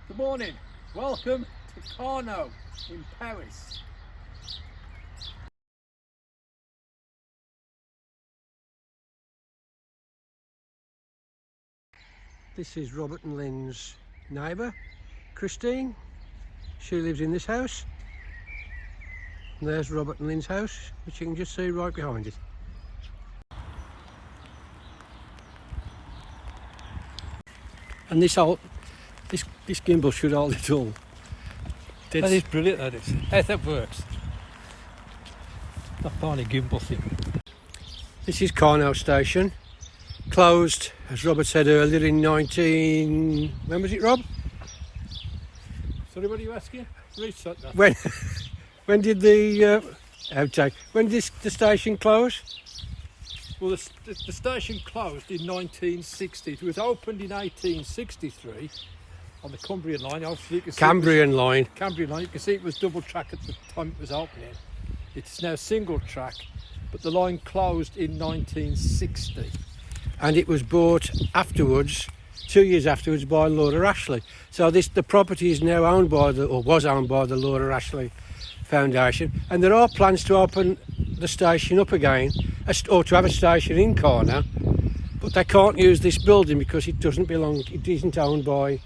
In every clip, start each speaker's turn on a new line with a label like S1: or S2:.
S1: Good morning, welcome to Carno in Paris.
S2: This is Robert and Lynn's neighbour, Christine. She lives in this house. And there's Robert and Lynn's house, which you can just see right behind it. And this gimbal should hold it all.
S1: That is brilliant, that is. How that works. Not funny gimbal thing.
S2: This is Carno Station. Closed, as Robert said earlier, in when was it, Rob?
S1: Sorry, what are you asking? Reset that.
S2: When did the outtake? When did the station close?
S1: Well, the station closed in 1960. It was opened in 1863 on the Cumbrian line. Obviously, you can see
S2: Cambrian line.
S1: Cambrian line. You can see it was double track at the time it was opening. It's now single track, but the line closed in 1960.
S2: And it was bought afterwards, 2 years afterwards, by Laura Ashley. So the property is now owned by was owned by the Laura Ashley Foundation, and there are plans to open the station up again, or to have a station in Carno, but they can't use this building because it isn't owned by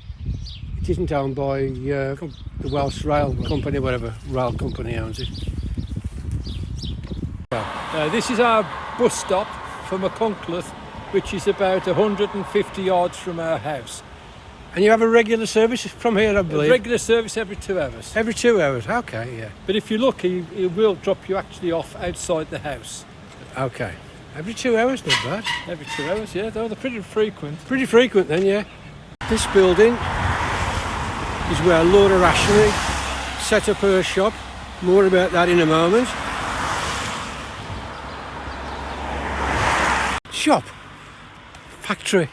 S2: the Welsh Rail Company, whatever rail company owns it.
S1: This is our bus stop for McCuncleth, which is about 150 yards from our house.
S2: And you have a regular service from here, I believe?
S1: A regular service every 2 hours.
S2: Every 2 hours, okay, yeah.
S1: But if you're lucky, it will drop you actually off outside the house.
S2: Okay. Every 2 hours, not bad.
S1: Every 2 hours, yeah, they're pretty frequent.
S2: Pretty frequent then, yeah. This building is where Laura Ashley set up her shop. More about that in a moment. Shop. Factory.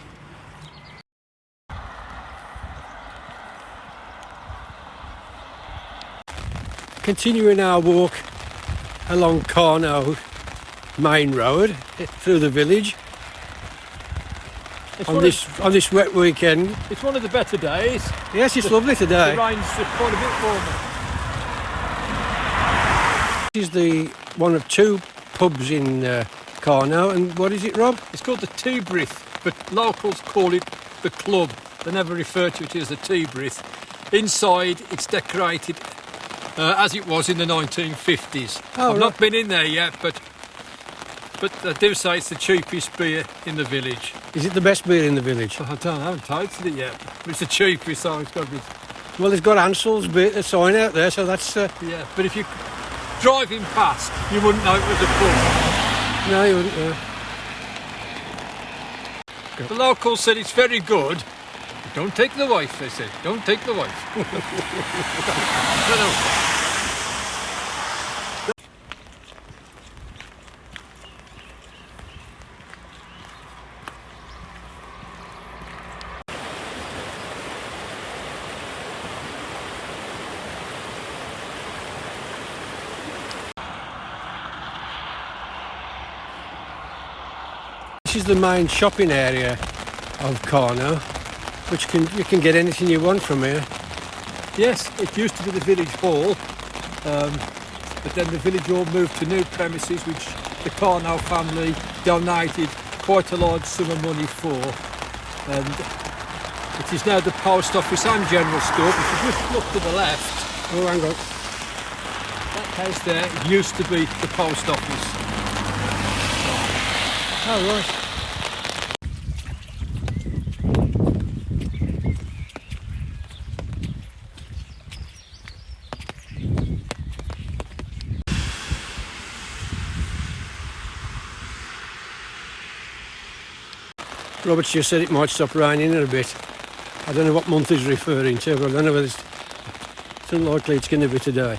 S2: Continuing our walk along Carno main road through the village on this wet weekend.
S1: It's one of the better days.
S2: Yes, it's lovely today.
S1: The rain's quite a bit warmer.
S2: This is one of two pubs in Carno, and what is it, Rob?
S1: It's called the Tea Brith, but locals call it the club. They never refer to it as the Tea Brith. Inside, it's decorated as it was in the 1950s. I've not been in there yet, but they do say it's the cheapest beer in the village.
S2: Is it the best beer in the village?
S1: I haven't tasted it yet, but it's the cheapest, so it's got to be.
S2: Well, it's got Ansell's beer sign out there, so that's...
S1: Yeah, but if you're driving past, you wouldn't know it was a pub.
S2: No, you wouldn't,
S1: The locals said it's very good. Don't take the wife, they said. Don't take the wife. No.
S2: This is the main shopping area of Carno, which you can get anything you want from here.
S1: Yes, it used to be the village hall, but then the village hall moved to new premises, which the Carno family donated quite a large sum of money for, and it is now the post office and general store. If you just look to the left,
S2: Oh, hang on.
S1: that house there used to be the post office.
S2: Oh, right. Robert's just said it might stop raining in a bit. I don't know what month he's referring to, but I don't know whether it's unlikely it's going to be today.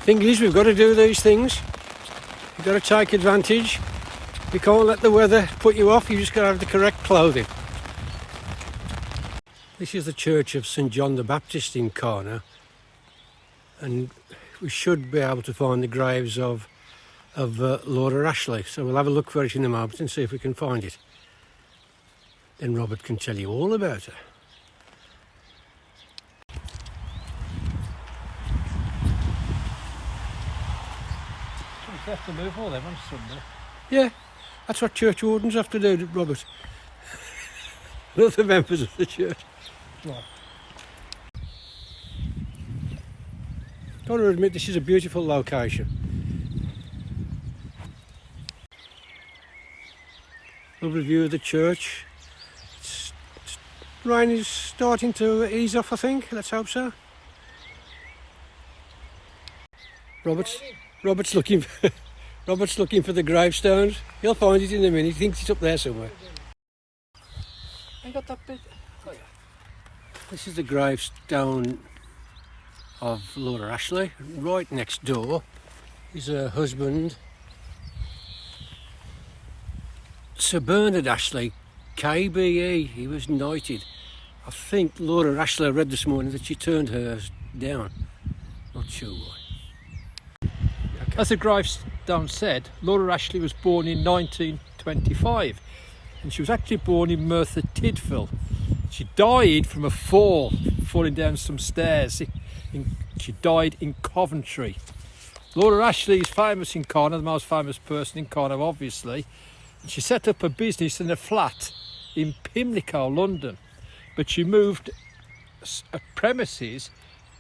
S2: Thing is, we've got to do these things. You've got to take advantage. You can't let the weather put you off, you just got to have the correct clothing. This is the Church of St John the Baptist in Carno, and we should be able to find the graves of Laura Ashley, so we'll have a look for it in a moment and see if we can find it. then Robert can tell you all about her.
S1: They have to move all them on Sunday.
S2: Yeah, that's what church wardens have to do, Robert. Other members of the church.
S1: Right.
S2: Got to admit, this is a beautiful location. Lovely view of the church. Rain is starting to ease off, I think. Let's hope so. Robert's looking for the gravestones. He'll find it in a minute. He thinks it's up there somewhere.
S1: I got that bit. Oh, yeah.
S2: This is the gravestone of Laura Ashley. Right next door is her husband, Sir Bernard Ashley, KBE. He was knighted. I think Laura Ashley, I read this morning that she turned hers down. Not sure why.
S1: As the gravestone said, Laura Ashley was born in 1925 and she was actually born in Merthyr Tydfil. She died from a fall, falling down some stairs. She died in Coventry. Laura Ashley is famous in Carno, the most famous person in Carno obviously. And she set up a business in a flat in Pimlico, London, but she moved premises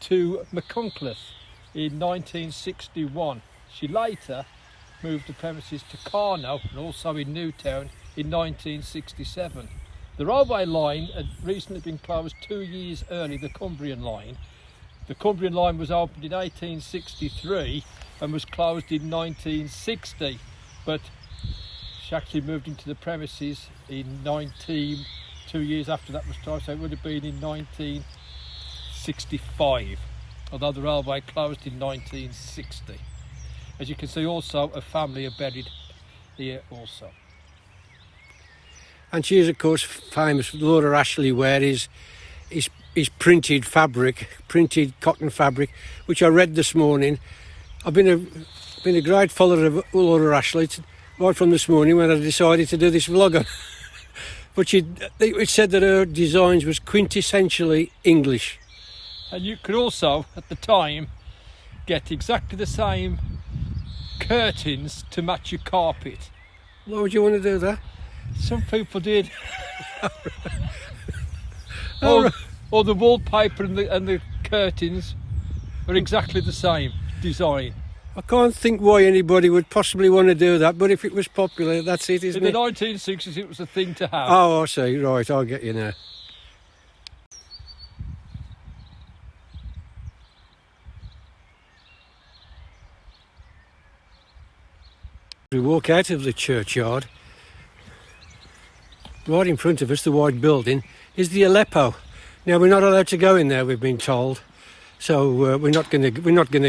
S1: to McCuncliffe in 1961. She later moved the premises to Carno and also in Newtown in 1967. The railway line had recently been closed 2 years early, the Cumbrian line. The Cumbrian line was opened in 1863 and was closed in 1960, but she actually moved into the premises in 2 years after that was closed, so it would have been in 1965, although the railway closed in 1960. As you can see, also a family are buried here also.
S2: And she is, of course, famous. Laura Ashley wear is printed fabric, printed cotton fabric, which I read this morning. I've been a great follower of Laura Ashley right from this morning when I decided to do this vlog on. But it said that her designs was quintessentially English.
S1: And you could also, at the time, get exactly the same curtains to match your carpet.
S2: Why would you want to do that?
S1: Some people did. Or the wallpaper and the curtains are exactly the same design.
S2: I can't think why anybody would possibly want to do that, but if it was popular, that's it, isn't it?
S1: In the 1960s it was a thing to have.
S2: Oh, I see, right, I'll get you now. We walk out of the churchyard. Right in front of us, the white building, is the Alleppo. Now we're not allowed to go in there, we've been told, so we're not going to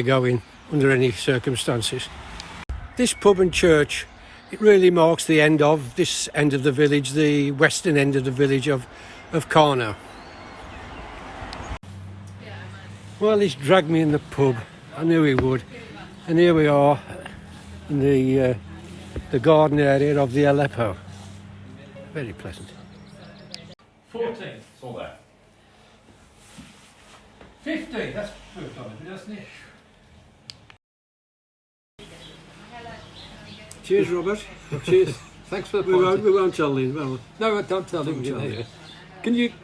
S2: go in under any circumstances. This pub and church, it really marks the end of this end of the village, the western end of the village of Carno. Well, he's dragged me in the pub. I knew he would, and here we are in the garden area of the Alleppo. Very pleasant.
S1: 14. It's all there. 15. That's good on it, isn't it?
S2: Cheers, Robert.
S1: Cheers. Thanks for the
S2: We won't tell Lynn, will we?
S1: No, don't tell him.
S2: Don't tell you.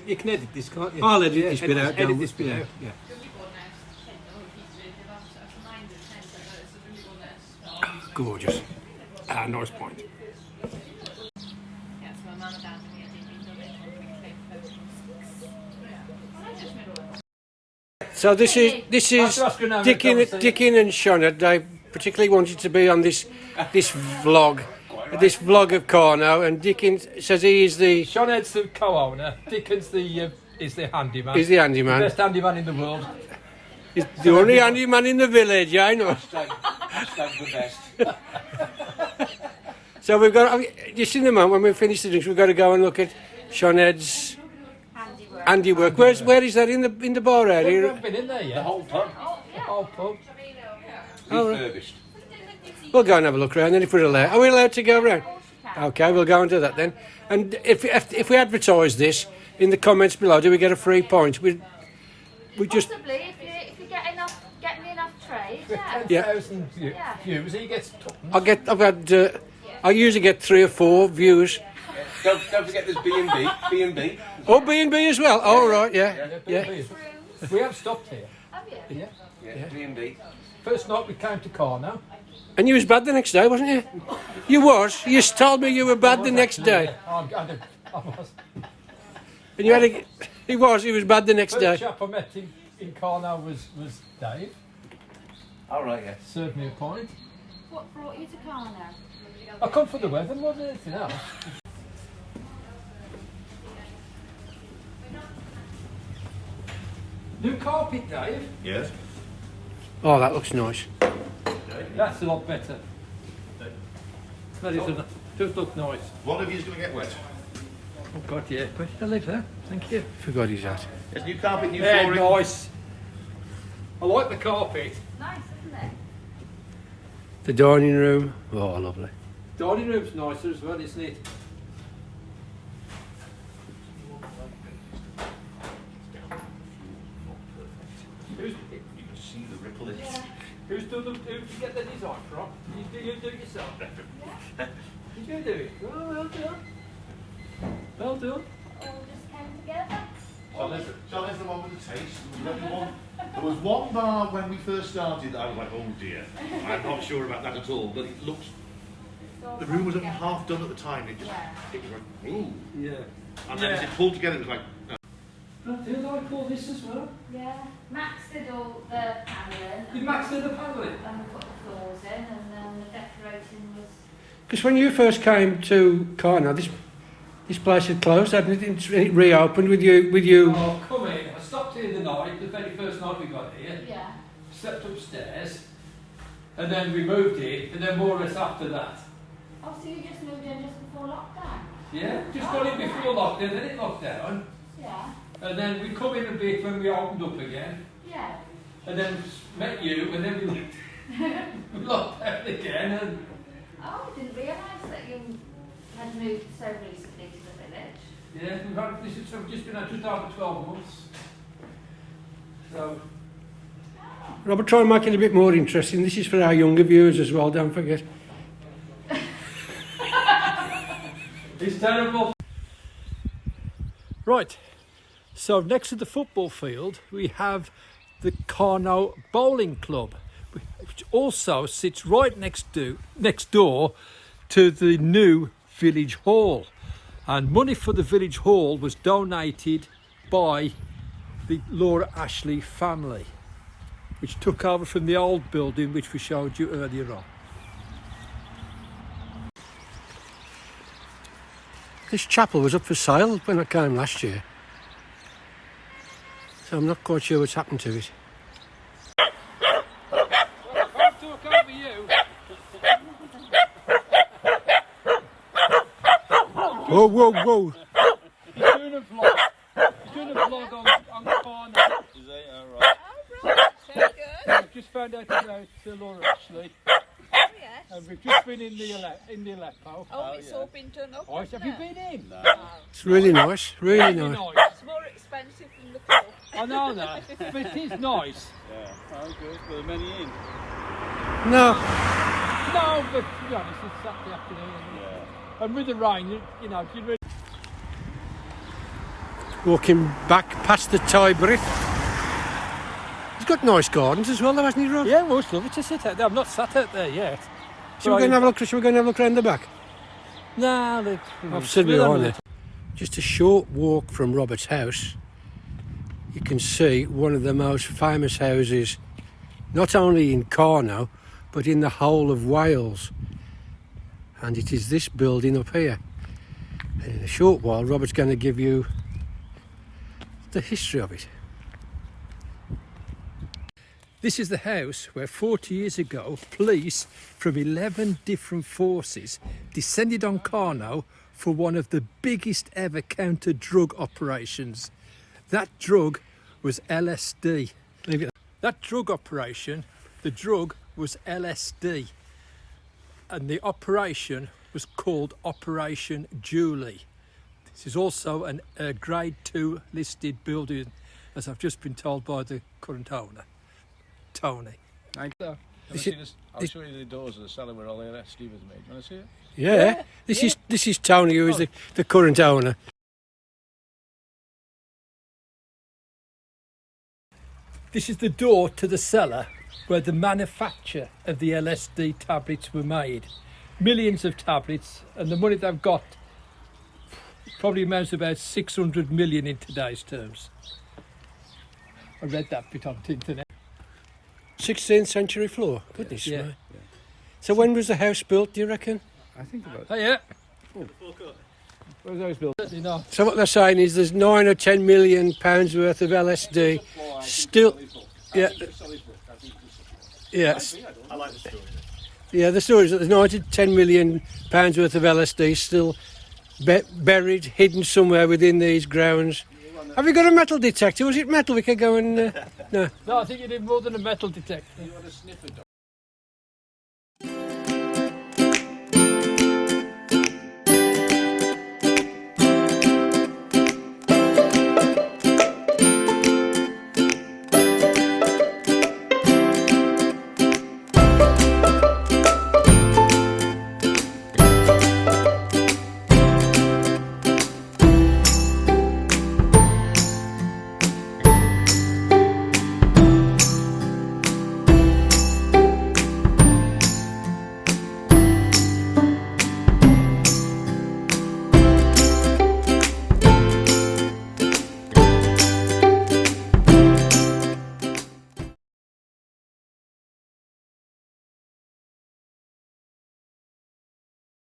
S1: You can edit this, can't you?
S2: I'll edit this bit out.
S1: Edit this bit out.
S2: Yeah. Gorgeous. Nice point. So this is Dickin and Shoned. They particularly wanted to be on this vlog of Carno, and Dickin says he is the
S1: Shoned's the co-owner. Dickin's is the handyman.
S2: He's the handyman.
S1: The best handyman in the world.
S2: He's the only handyman in the village, I know.
S3: Hashtag the best.
S2: So we've got, just in a moment when we finish the drinks, we've got to go and look at Shoned's handiwork. Where is that in the bar area?
S1: We haven't been in there yet.
S3: The whole pub.
S1: The whole pub.
S2: Oh, right.
S3: Refurbished.
S2: We'll go and have a look around then if we're allowed. Are we allowed to go around? Okay, we'll go into that then. And if we advertise this in the comments below, do we get a free point? We just
S4: Possibly, if you get me enough trade, yeah.
S2: Yeah.
S1: 10,000 views, he gets
S2: I usually get 3 or 4 views.
S3: Don't forget there's B&B. B&B.
S2: Oh, B&B as well. Oh, right, yeah.
S1: We have stopped here.
S4: Have you?
S1: Yeah.
S3: Yeah, B&B.
S1: First night we came to Carno.
S2: And you was bad the next day, wasn't you? You was. You told me you were bad the next day.
S1: I was.
S2: And you had a... He was bad the next
S1: First
S2: day.
S1: chap I met in Carno was Dave.
S3: All right, yeah.
S1: Served me a pint.
S4: What brought you to Carno?
S1: I come for the weather more than anything else. New carpet, Dave.
S5: Yes.
S2: Oh, that looks nice.
S1: That's a lot better. That does look nice.
S5: One of you's going to get wet.
S1: Oh God, yeah. Where did I live there? Thank you.
S2: Forgot his hat.
S5: There's new carpet, new
S1: Yeah,
S5: flooring.
S1: nice. I like the carpet.
S4: Nice, isn't it?
S2: The dining room. Oh, lovely.
S1: Dining room's nicer as well, isn't it?
S5: You can see the ripple in it.
S1: Who did you get the design from? You do it yourself? Did you do it? Oh, well done. Well done.
S4: All just came together.
S5: Shall I have the one with the taste? There was one bar when we first started that I was like, oh dear. I'm not sure about that at all, but it looked...
S4: It's all
S5: The room was
S4: come
S5: only
S4: together.
S5: half done at the time. It was like, ooh.
S1: Yeah.
S5: And then as it pulled together, it was like,
S1: Do you like all this as well?
S4: Yeah. Max did all the paneling.
S1: Did Max do the paneling?
S4: And we put the floors in, and then the decorating was.
S2: Because when you first came to Carno, this place had closed, hadn't it? It reopened with you.
S1: Oh, come in. I stopped here the night, the very first night we got here.
S4: Yeah.
S1: Stepped upstairs, and then we moved in, and then more or less after that.
S4: Oh, so you just moved in just before lockdown?
S1: Yeah, just got in before lockdown, then it locked down,
S4: Yeah.
S1: and then we come in a bit when we opened up again,
S4: Yeah.
S1: and then met you, and then we locked down again, and
S4: Oh, I didn't realise that you had moved so recently to the village.
S1: yeah, this is just been out just over 12 months. So,
S2: Robert, try and make it a bit more interesting. This is for our younger viewers as well, don't forget.
S1: it's terrible. Right, so next to the football field we have the Carno Bowling Club, which also sits right next door to the new village hall, and money for the village hall was donated by the Laura Ashley family, which took over from the old building which we showed you earlier on.
S2: This chapel was up for sale when I came last year, so I'm not quite sure what's happened to it. Whoa, whoa, whoa!
S1: He's doing a vlog. He's doing a vlog on Carno.
S3: Is he? All right.
S4: Very good.
S1: I've just found out about Laura Ashley,
S6: Oh, yes.
S1: and we've just been in the Alleppo.
S6: Oh, it's all been done up.
S1: Oh, have
S6: hasn't
S1: you
S6: it?
S1: been in?
S2: It's really nice, really
S1: Really
S2: nice.
S1: nice.
S6: It's more expensive than the club.
S1: I know that, but it is nice.
S3: Yeah. Oh, good. Were there many in?
S2: No,
S1: No, but to be honest, it's Saturday afternoon. Isn't it?
S3: Yeah.
S1: And with the rain, you know, you really...
S2: walking back past the Tybrit. He's got nice gardens as well, though, hasn't he, Rob?
S1: Yeah, most love it to sit out there. I've not sat out there yet.
S2: Shall we go and have a look? Shall we go and have a look around the back?
S1: Nah, look.
S2: I've said behind there. Just a short walk from Robert's house, you can see one of the most famous houses, not only in Carno, but in the whole of Wales. And it is this building up here. And in a short while, Robert's going to give you the history of it.
S1: This is the house where 40 years ago, police from 11 different forces descended on Carno for one of the biggest ever counter-drug operations. That drug was LSD. That drug operation, the drug was LSD. And the operation was called Operation Julie. This is also a Grade 2 listed building, as I've just been told by the current owner, Tony.
S3: I'll show you the doors of the cellar where all the LSD was made. Want to see it?
S2: Yeah. This is Tony, who is the current owner.
S1: This is the door to the cellar where the manufacture of the LSD tablets were made. Millions of tablets, and the money they've got probably amounts to about 600 million in today's terms. I read that bit on the internet.
S2: 16th century floor. Goodness
S1: Yeah.
S2: me. So when was the house built, do you reckon?
S3: I think about
S1: Oh yeah.
S3: Where's those built?
S1: Certainly not.
S2: So what they're saying is there's 9 or 10 million pounds worth of LSD still. Yeah. Yes.
S5: I like the story.
S2: Yeah, the story is that there's 9 to 10 million pounds worth of LSD still buried, hidden somewhere within these grounds. Have you got a metal detector? Was it metal we could go and... no.
S1: No, I think you need more than a metal detector.
S3: You want a sniffer dog?